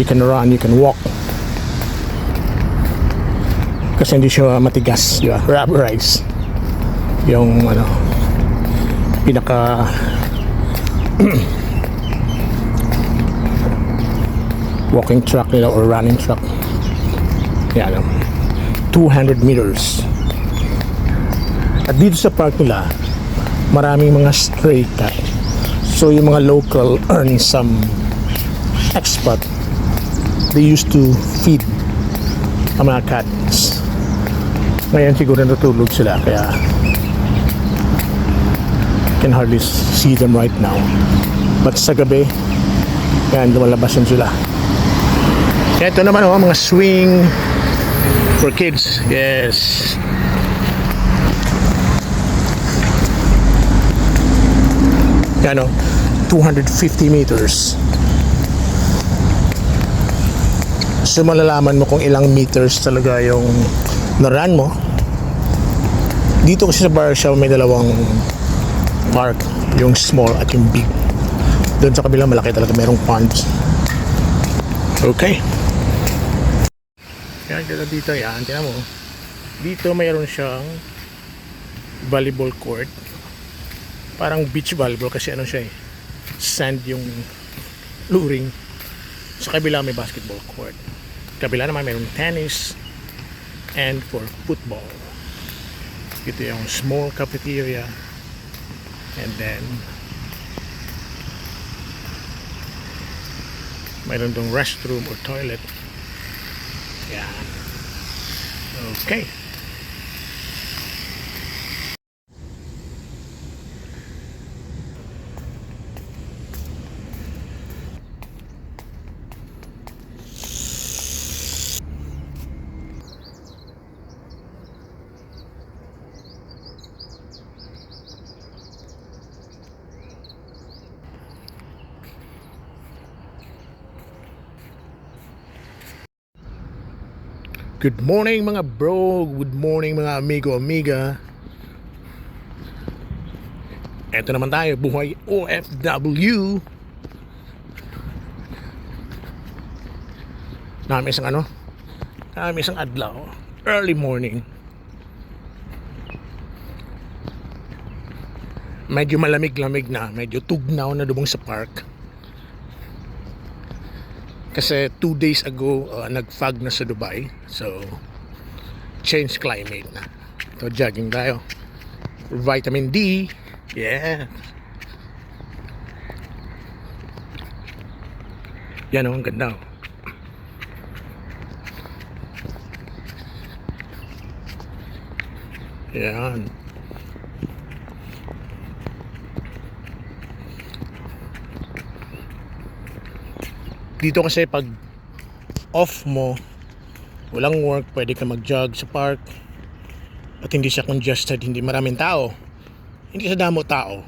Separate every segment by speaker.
Speaker 1: You can run, you can walk. Kasi hindi siya matigas, di ba? Rubberize. Yung ano, pinaka walking track nila or running track. Yan, 200 meters. At dito sa park nila, maraming mga stray cat. So yung mga local earn some expat. They used to feed ang mga cats. Ngayon siguro natulog sila, kaya can hardly see them right now. But sa gabi, yan, lumalabas yan sila. Ito naman mga swing for kids. Yes. Yan 250 meters. So malalaman mo kung ilang meters talaga yung na-run mo. Dito kasi sa Warsaw may dalawang park, yung small at yung big. Doon sa kabilang malaki talaga, merong ponds. Okay. Yan, dito yan, tingnan mo. Dito mayroon siyang volleyball court. Parang beach volleyball kasi ano siya sand yung luring. Sa kabila may basketball court. Kabila naman mayroong tennis and for football. Ito yung small cafeteria. And then mayroon dong restroom or toilet. Yeah. Okay. Good morning mga bro, good morning mga amigo, amiga. Eto naman tayo, buhay OFW. Namin isang adlaw, early morning. Medyo malamig-lamig na, medyo tugnaw na dumong sa park. Kasi 2 days ago nag-fog na sa Dubai. So change climate na. Ito, jogging tayo. Vitamin D. Yeah. Yan ang ganda. Yan. Dito kasi pag off mo, walang work, pwede ka mag-jog sa park at hindi siya congested, hindi maraming tao, hindi sa damo tao.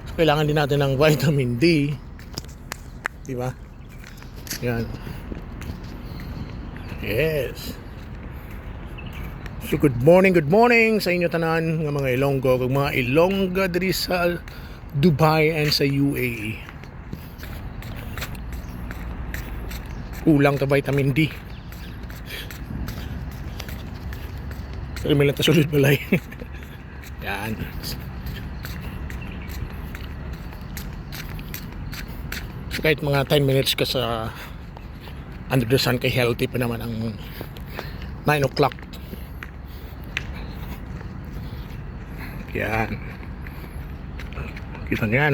Speaker 1: So, kailangan din natin ng vitamin D, di ba? Yan. Yes. So good morning sa inyo tanan ng mga Ilonggo, kag mga Ilongga diri sa Dubai and sa UAE. Kulang ta vitamin D. Pero may lang ta sulod balay. Yan. So kahit mga 10 minutes ka sa under the sun, kay healthy pa naman ang 9 o'clock. Yan. Kita niya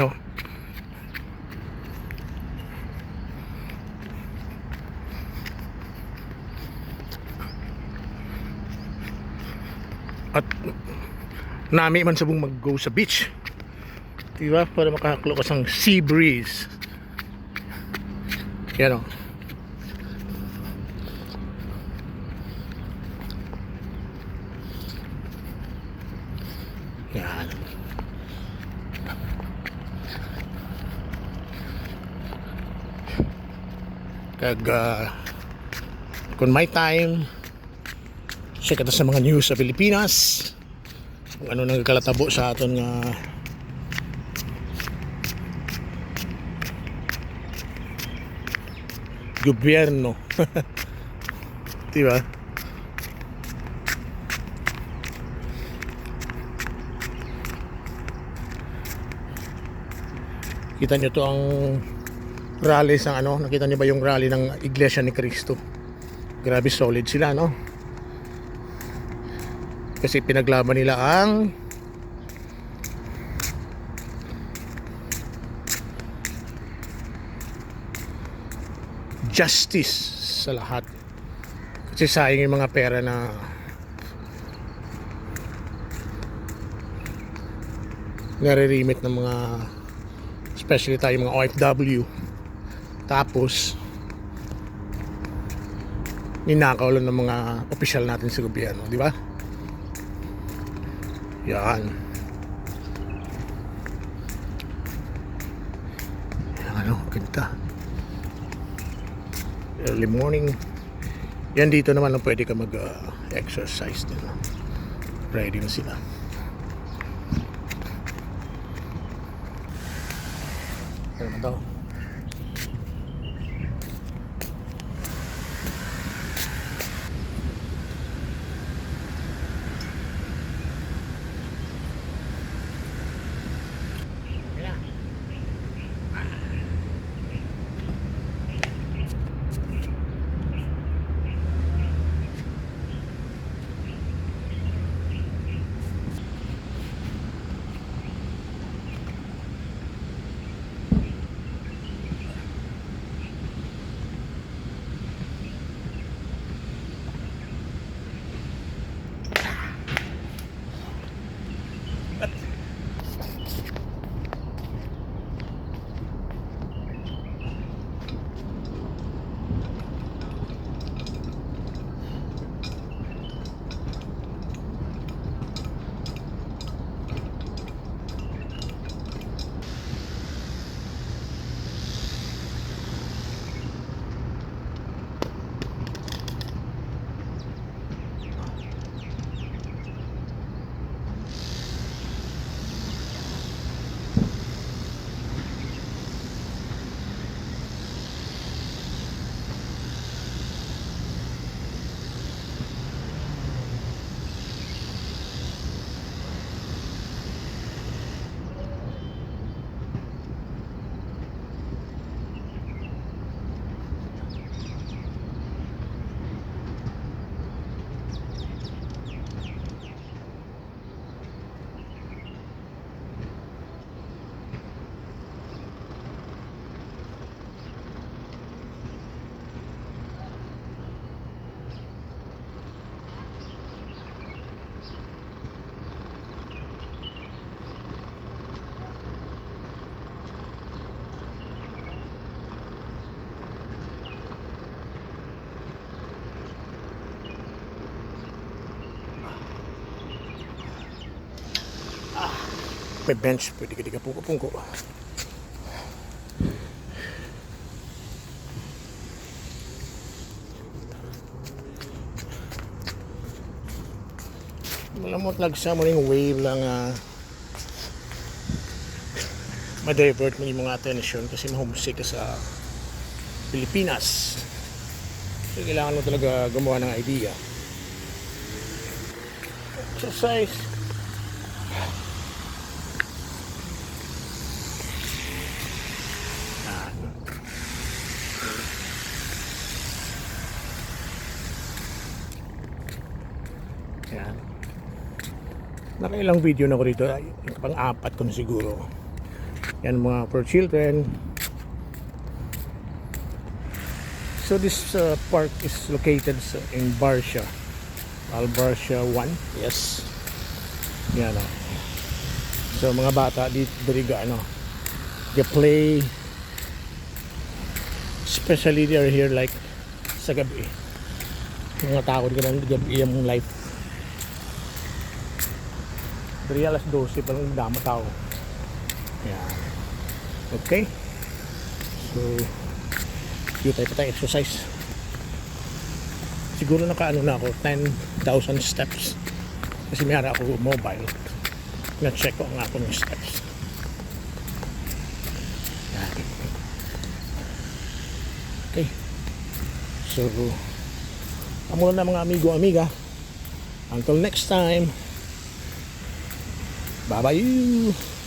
Speaker 1: at nami man sabong mag-go sa beach, diba, para makahaklo ka sang sea breeze. Yan yan. Kag kung may time, check ito sa mga news sa Pilipinas, kung ano nagkalatabo sa aton nga gobyerno. Diba? Kita nyo to ang rally sa ano, nakita nyo ba yung rally ng Iglesia ni Cristo? Grabe solid sila, no? Kasi pinaglaban nila ang justice sa lahat. Kasi sayang yung mga pera na nare-remit ng mga, especially tayo mga OFW, tapos ninakaw lang ng mga opisyal natin sa gobyerno, di ba? Yan. Ano, ganda. Early morning. Yan, dito naman lang pwede ka mag-exercise din. Ready na sila. Ano naman daw? May bench, pwede ka pungko-pungko. Malamot lagsa mo yung wave lang ma-divert mo yung mga attention kasi ma-homesick ka sa Pilipinas. So kailangan mo talaga gumawa ng idea. Exercise. Yan. Nakailang video na ko rito, pang-apat ko na siguro. Yan mga for children. So this park is located in Barcia, Albarcia 1. Yes. Yan. So mga bata dito diriga they play, especially they are here like sa gabi. Mga tao dito ng gabi yung life. Dari alas 12 palang damo tao. Yan. Okay. So dito tayo exercise. Siguro nakaano na ako 10,000 steps. Kasi may hara ako mobile. Na-check ko nga ako ng steps. Yan. Okay. So, amo na mga amigo, amiga. Until next time. Bye-bye.